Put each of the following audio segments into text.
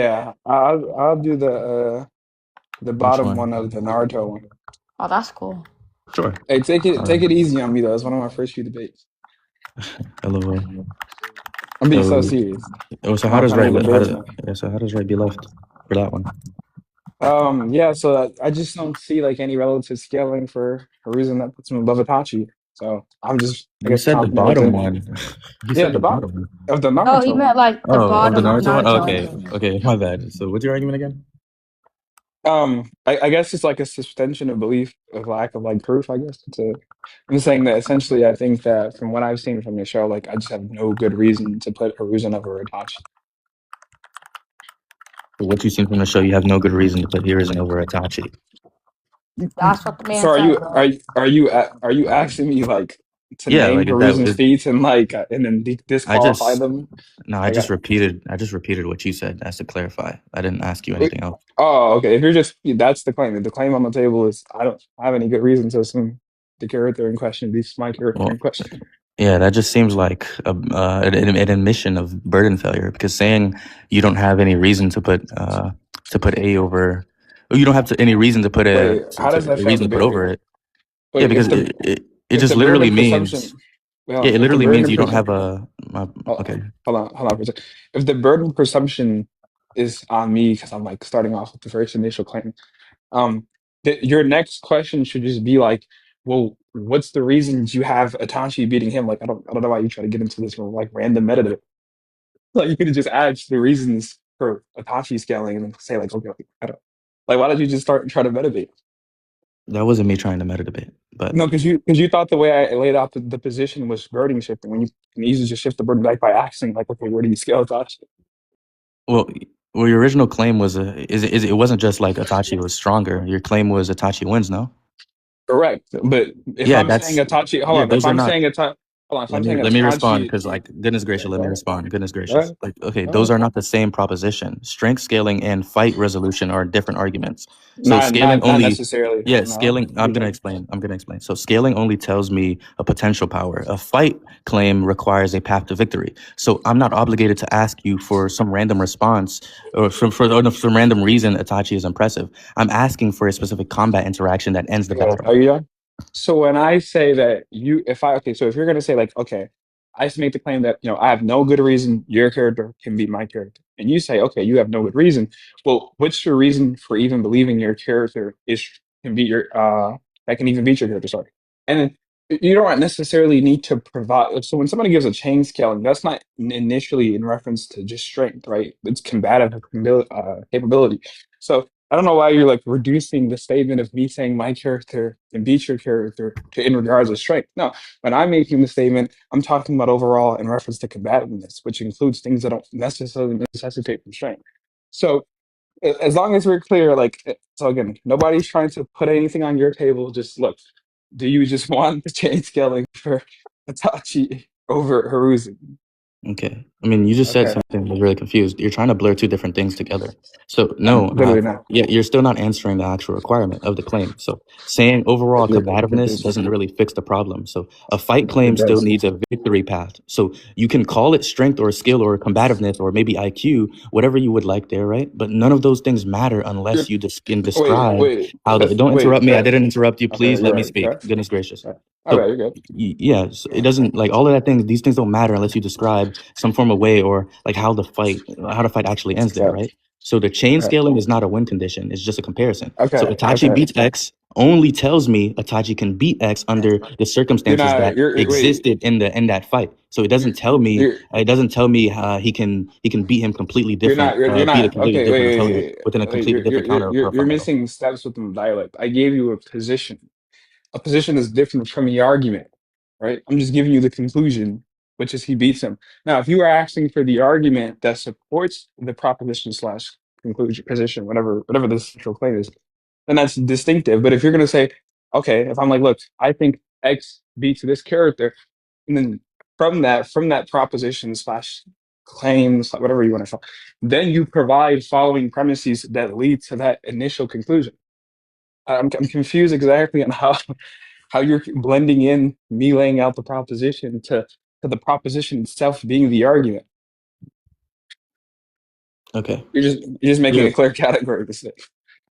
Yeah, I'll do the Which bottom one one? of the Naruto one. Oh, that's cool. Sure. Hey, take Uh, it easy on me though. It's one of my first few debates. LOL. I'm being so So, serious. so I'm how not does trying to right? get How embarrassed does now. yeah, so how does right be left for that one? Yeah, so I just don't see like any relative scaling for a reason that puts him above Itachi. So I'm just, I You guess, said the confident bottom within. one. You Yeah, said the the bottom bottom one. of the Oh, he Naruto one. meant like the Oh, of the bottom of Naruto one. Okay, Naruto. okay, my bad. So, what's your argument again? I guess it's like a suspension of belief of lack of like proof, I guess. I'm just saying that essentially I think that from what I've seen from the show, like I just have no good reason to put Hiruzen over Itachi. For what you've seen from the show, you have no good reason to put Hiruzen over Itachi. That's what the So man said, bro. are you asking me like to Yeah, name like is that Hiruzen's is feats and like and then I disqualify just them? no, Like, I just repeated what you said. That's to clarify. I didn't ask you wait, anything else. oh, okay. If you're just that's the claim. The claim on the table is I don't have any good reason to assume the character in question beats my character Well, in question. yeah, that just seems like an admission of burden failure because saying you don't have any reason to put A over, or you don't have any reason to put Wait, how does that a fail reason the to put over barrier? it. Yeah, Wait, because it if just the literally burden means presumption, wait, hold yeah, on. it If the literally means burden you don't presumption, have a hold okay. hold on for a second. If the burden presumption is on me because I'm like starting off with the first initial claim, um, your next question should just be like, well, what's the reasons you have Itachi beating him? Like, I don't know why you try to get into this like random meta. Like, you could have just add the reasons for Itachi scaling and then say like, okay, like, I don't. Like, why don't you just start and try to meditate? That wasn't me trying to meta debate, but No, because you thought the way I laid out the position was burden shifting when you can easily just shift the burden back by asking like, okay, where do you scale Itachi? well, well, your original claim was is it wasn't just like Itachi was stronger. Your claim was Itachi wins, no? Correct. But if Yeah, I'm saying that's Itachi, hold yeah. on. If Those are I'm not. saying Itachi, hold on. If I'm saying Let me respond Itachi, because like goodness gracious, let me go respond. Goodness gracious, ahead, like okay, go those ahead. are not the same proposition. Strength scaling and fight resolution are different arguments. So scaling Not only, necessarily. yeah, No, scaling. I'm gonna because explain. I'm gonna explain. So scaling only tells me a potential power. A fight claim requires a path to victory. So I'm not obligated to ask you for some random response or some random reason Itachi is impressive. I'm asking for a specific combat interaction that ends the okay, battle. are you done? So when I say that you, if I okay, so if you're gonna say like, okay, I just make the claim that I have no good reason your character can beat my character, and you say, okay, you have no good reason. Well, what's your reason for even believing your character is can beat your that can even beat your character? Sorry, and then you don't necessarily need to provide. So when somebody gives a chain scaling, that's not initially in reference to just strength, right? It's combative capability. So I don't know why you're like reducing the statement of me saying my character can beat your character to in regards of strength. No, when I'm making the statement, I'm talking about overall in reference to combativeness, which includes things that don't necessarily necessitate from strength. So as long as we're clear, so again, nobody's trying to put anything on your table. Just look, do you just want the chain scaling for Itachi over Hiruzen? Okay. I mean, you just said Okay, something that was really confused. You're trying to blur two different things together. So I'm no, literally not. yeah, you're still not answering the actual requirement of the claim. So saying overall combativeness doesn't really fix the problem. So a fight claim It still does. needs a victory path. So you can call it strength or skill or combativeness or maybe IQ, whatever you would like there, right? But none of those things matter You're, unless you just can describe wait. how the, That's don't wait. interrupt me. I didn't interrupt you. Okay, Please let you're me right. speak. Okay, Goodness gracious. okay, So you're good. yeah, so it doesn't like all of that things. These things don't matter unless you describe some form of way or like how the fight actually ends there, Okay, right? So the chain okay, scaling is not a win condition. It's just a comparison. So okay, Itachi okay. beats X only tells me Itachi can beat X under the You're circumstances not. that Wait. existed in that fight. So You're you're it doesn't tell me he can beat him completely different, you're beat a not. completely Okay, different opponent within a wait. completely different counter You're final. missing steps within the dialect. I gave you a position. A position is different from the argument, right? I'm just giving you the conclusion, which is he beats him. Now, if you are asking for the argument that supports the proposition slash conclusion position, whatever the central claim is, then that's distinctive. But if you're going to say, okay, if I'm like, look, I think X beats this character, and then from that proposition slash claims, whatever you want to call, then you provide following premises that lead to that initial conclusion. I'm confused exactly on how you're blending in me laying out the proposition to the proposition itself being the argument. Okay. You're just making You're a clear category to say.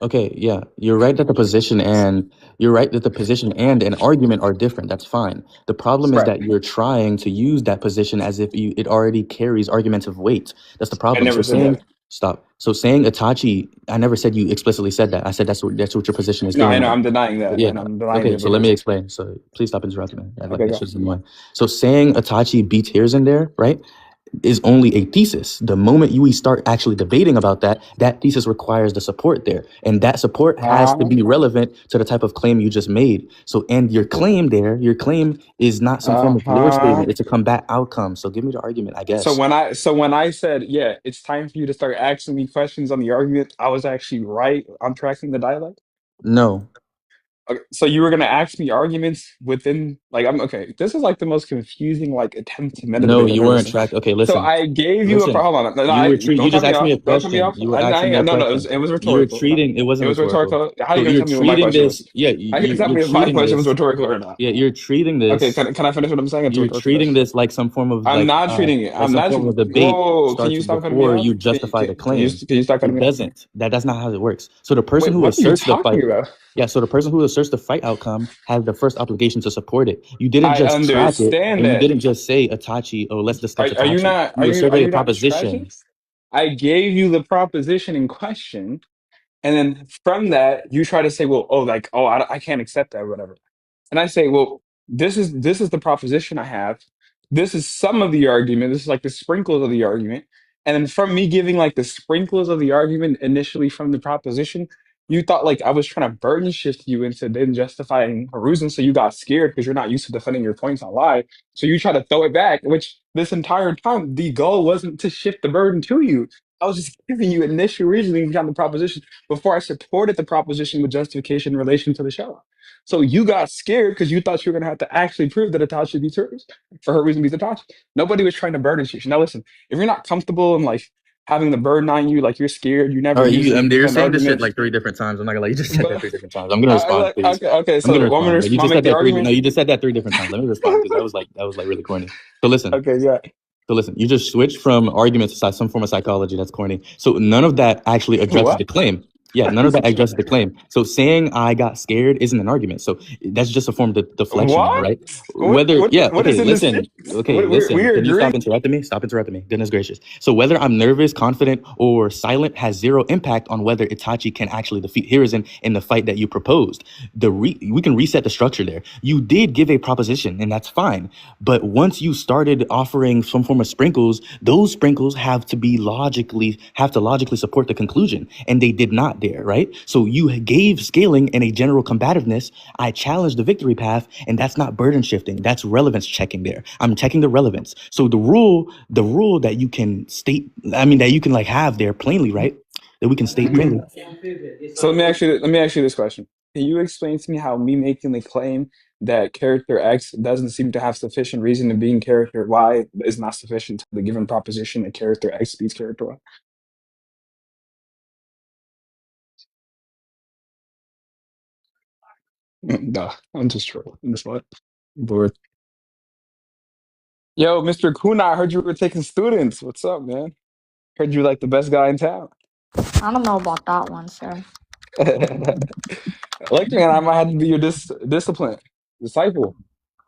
okay, yeah. You're right that the position and an argument are different. That's fine. The problem is Right. that you're trying to use that position as if it already carries argumentative weight. That's the I problem. So never said saying that. stop. So saying Itachi, I never said you explicitly said that. I said that's what your position is No, I doing know. there. I'm denying But that, yeah. and I'm denying Okay, your so let me proposition. explain. So please stop interrupting me. Like Okay, that's go. just annoying. So saying Itachi beats Hiruzen there, right? Is only a thesis. The moment we start actually debating about that, that thesis requires the support there. And that support has to Uh, be relevant to the type of claim you just made. So, and your claim there, your claim is not some form of lore uh-huh. statement. It's a combat outcome. So give me the argument, I So guess. when I said, yeah, it's time for you to start asking me questions on the argument, I was actually right on tracking the dialect. No, Okay, so you were gonna ask me arguments within like I'm okay. This is like the most confusing like attempt to meta no, debate I've you ever weren't seen. tracked. Okay, So listen, I gave you a listen. hold on. No, You were don't you cut just me asked me off. a Don't cut me question. off. You were asking me a No, no, question. it was You're rhetorical. No, treating it it wasn't was rhetorical. rhetorical. How are So you gonna you're tell me what my treating question this, was? yeah, How are you gonna tell you're me if my treating question was this, rhetorical or not? yeah, you're treating Okay, this can I finish what I'm saying? It's you're rhetorical. treating this like some form of I'm not treating. debate Whoa, can you starts stop cutting me before off? you justify the claim. Can you stop cutting It me off? doesn't. That's not how it works. So the person Wait, who what are you asserts the talking fight, about? yeah. So the person who asserts the fight outcome has the first obligation to support it. You didn't I just track it, understand and you that. didn't just say Itachi. Oh, let's discuss Are you Itachi. not You are asserted a you not proposition. tracking? I gave you the proposition in question, and then from that you try to say, well, oh, like, oh, I can't accept that or whatever. And I say, well, this is the proposition I have. This is some of the argument. This is like the sprinkles of the argument. And then from me giving like the sprinkles of the argument initially from the proposition, you thought like I was trying to burden shift you into then justifying Hiruzen, so you got scared because you're not used to defending your points on live. So you try to throw it back, which this entire time the goal wasn't to shift the burden to you. I was just giving you initial reasoning behind the proposition before I supported the proposition with justification in relation to the show. So you got scared because you thought you were gonna have to actually prove that Itachi beats hers for her reason beats Itachi. Nobody was trying to burden you. Now listen, if you're not comfortable and like having the burden on you, like you're scared, you All never right, used it, you you're defend saying this shit arguments. like three different times. I'm not gonna lie. You just said that But three different times. I'm gonna respond, please. okay. I'm gonna So want me to respond. Like you just make said the that three. No, argument? you just said that three different times. Let me respond because that was like really corny. So listen. Okay, yeah. So listen, you just switched from arguments to some form of psychology. That's corny. So none of that actually addresses What? the claim. Yeah, none of that addresses the claim. So saying I got scared isn't an argument. So that's just a form of deflection there, What? right? Whether, yeah, What is okay, in this? listen, okay, What, listen. we Can you agree? stop interrupting me? Stop interrupting me. Goodness gracious. So whether I'm nervous, confident, or silent has zero impact on whether Itachi can actually defeat Hiruzen in the fight that you proposed. We can reset the structure there. You did give a proposition, and that's fine. But once you started offering some form of sprinkles, those sprinkles have to logically support the conclusion, and they did not there, right? So you gave scaling and a general combativeness. I challenged the victory path, and that's not burden shifting. That's relevance checking there. I'm checking the relevance. So the rule that you can state, I mean, that you can like have there plainly, right? That we can state plainly. So let me ask you this question. Can you explain to me how me making the claim that character X doesn't seem to have sufficient reason to being character Y is not sufficient to the given proposition that character X beats character Y? Duh, I'm just trolling. I'm just what? Bored. Yo, Mr. Kuna, I heard you were taking students. What's up, man? Heard you like the best guy in town. I don't know about that one, sir. Look, man, I might have to be your discipline disciple.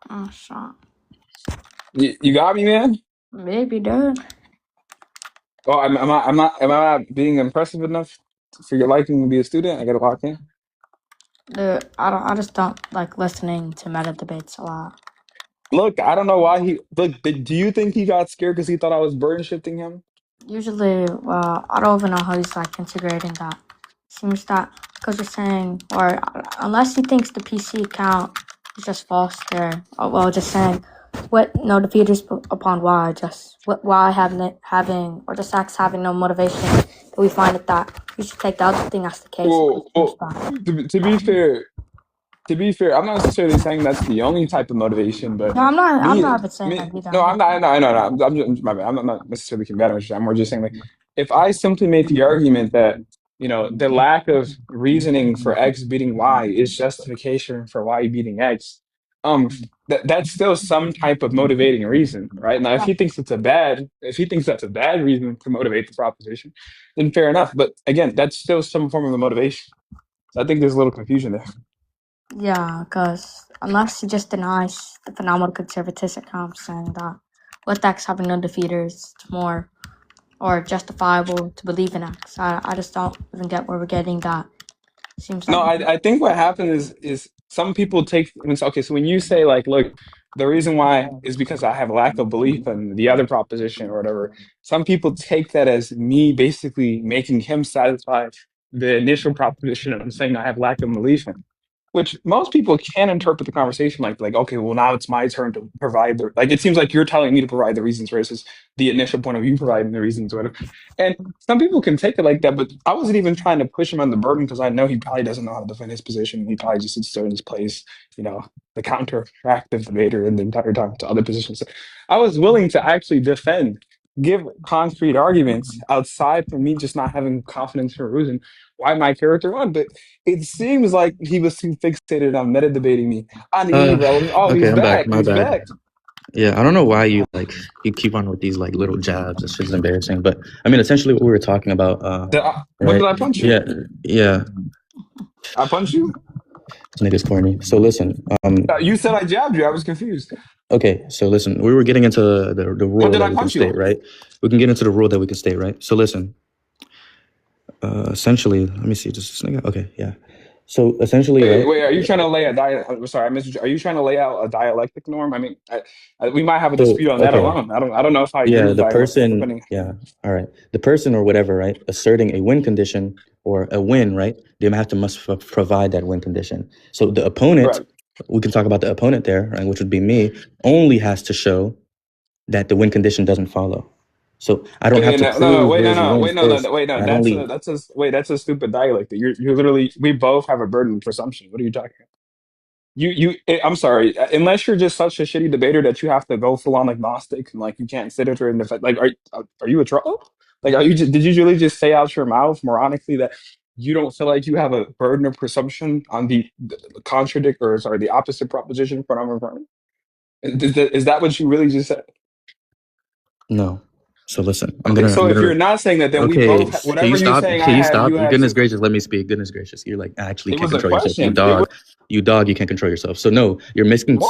Oh, shit. You got me, man. Maybe, dude. Oh, am I not being impressive enough for your liking to be a student? I gotta lock in. Dude, I just don't like listening to meta debates a lot. Look, I don't know why he look. Do you think he got scared because he thought I was burden shifting him? Usually, well, I don't even know how he's like integrating that. Seems that because you're saying, or unless he thinks the PC count is just false there. Oh, well, just saying what no defeaters upon why just why having or just X having no motivation. That we find it that you should take the other thing as the case. Seems that. To be fair, I'm not necessarily saying that's the only type of motivation, but No, I'm not. I'm me, not even saying that either. no, I'm I'm just not, no, no, no, my bad. I'm not necessarily combating what you're saying. I'm more just saying, like, if I simply made the argument that, the lack of reasoning for X beating Y is justification for Y beating X, um that's still some type of motivating reason, right? Now, if he thinks that's a bad reason to motivate the proposition, then fair enough. But again, that's still some form of a motivation. So I think there's a little confusion there. Yeah, because unless he just denies the phenomenal conservatism account, saying that with X having no defeaters, it's more or justifiable to believe in X. I just don't even get where we're getting that. Seems No, like I think what happens is some people take okay, so when you say like, look, the reason why is because I have a lack of belief in the other proposition or whatever, some people take that as me basically making him satisfy the initial proposition and saying I have lack of belief in. Which most people can interpret the conversation like, okay, well now it's my turn to provide the like it seems like you're telling me to provide the reasons versus the initial point of view providing the reasons, whatever. And some people can take it like that, but I wasn't even trying to push him on the burden because I know he probably doesn't know how to defend his position. He probably just sits there in his place, you know, the counteractive debater in the entire time to other positions. So I was willing to actually defend, give concrete arguments outside from me just not having confidence in Hiruzen why my character won. But it seems like he was too fixated on meta debating me on the Uh, irrelevant. Oh, okay, he's I'm back. back. My He's bad. back. Yeah, I don't know why you keep on with these like little jabs. It's just embarrassing. But I mean, essentially, what we were talking about, When right? did I punch you? Yeah, yeah. I punched you? This nigga's corny. So listen, You said I jabbed you. I was confused. okay. So listen, we were getting into the When rule did that I we can punch you? state, right? We can get into the rule that we can state, right? So listen, essentially, let me see. Just this nigga. Okay, yeah. So essentially, Wait, right? wait. Are you trying to lay a I'm sorry, I missed you. Are you trying to lay out a dialectic norm? I mean, we might have a So dispute on that okay, alone. I don't know if I agree yeah, with the dialectic. person, Depending, yeah, all right. The person or whatever, right, asserting a win condition or a win, right? They have to provide that win condition. So the opponent, correct. we can talk about the opponent there, right, which would be me, only has to show that the win condition doesn't follow. So I don't have to No, no, prove wait, no, his no, win wait, no, no, first. no, wait, no. Not only That's a stupid dialect. You're literally. We both have a burden of presumption. What are you talking? I'm sorry, unless you're just such a shitty debater that you have to go full on agnostic and like you can't sit there and defend. Like, are you a troll? Like, did you really just say out your mouth moronically that you don't feel like you have a burden of presumption on the contradict or sorry the opposite proposition for number one? Is that what you really just said? no. So listen, Okay, I'm so if gonna you're not saying that, then we okay, both can whatever you you stop? saying Can I you have, stop? you have Goodness too. gracious, let me speak. Goodness gracious. You're like actually It can't was a control yourself. You question. It was dog. You can't control yourself. So no, you're mixing whoa,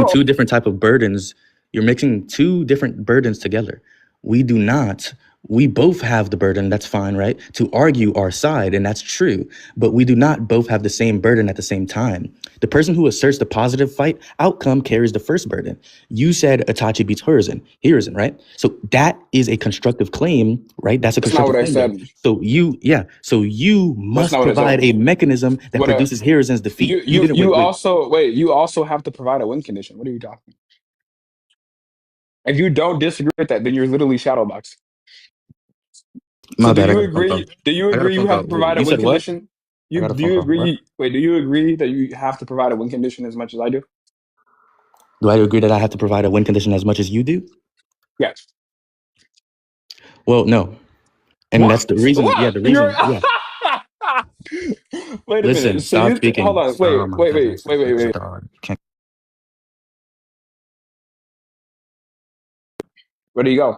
two different type of burdens. You're mixing two different burdens together. We do not. We both have the burden, that's fine, right? To argue our side, and that's true. But we do not both have the same burden at the same time. The person who asserts the positive fight outcome carries the first burden. You said Itachi beats Hiruzen, right? So that is a constructive claim, right? That's a that's not what constructive I claim there. said. So you That's must not what I provide said. a mechanism that What produces Hiruzen's defeat. You didn't you wait. also wait. You also have to provide a win condition. What are you talking? If you don't disagree with that, then you're literally shadowbox. So My bad, I got a phone call. Do you I got a agree phone you have call. to Wait, provide a you win said what? condition? I You got a do phone you call. What? agree? Wait, do you agree that you have to provide a win condition as much as I do? Do I agree that I have to provide a win condition as much as you do? Yes. Well, no. And that's What? the reason. Yeah, What? the You're. reason. Yeah. Wait a Listen, minute. So stop you hold speaking. on. Oh Wait, my wait, wait, goodness, wait, this wait, nigga's a wait. dog. You can't. Where do you go?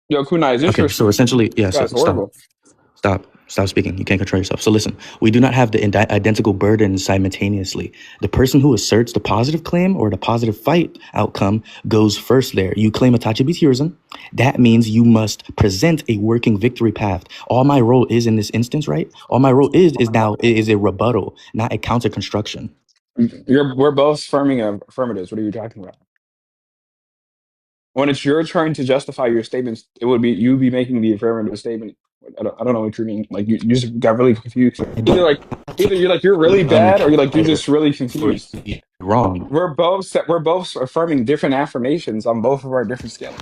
Yo, Kunai, is this Okay, your so stream? essentially, yeah. So That's stop. horrible. Stop speaking. You can't control yourself. So listen, we do not have the identical burdens simultaneously. The person who asserts the positive claim or the positive fight outcome goes first there. You claim Itachi beats Hiruzen. That means you must present a working victory path. All my role is in this instance, right? All my role is now is a rebuttal, not a counter construction. We're both affirming affirmatives. What are you talking about? When it's your turn to justify your statements, it would be you be making the affirmative statement. I don't know what you mean. Like you just got really confused. Either you're like you're really bad, or you're just really For confused. wrong. We're both affirming different affirmations on both of our different scales.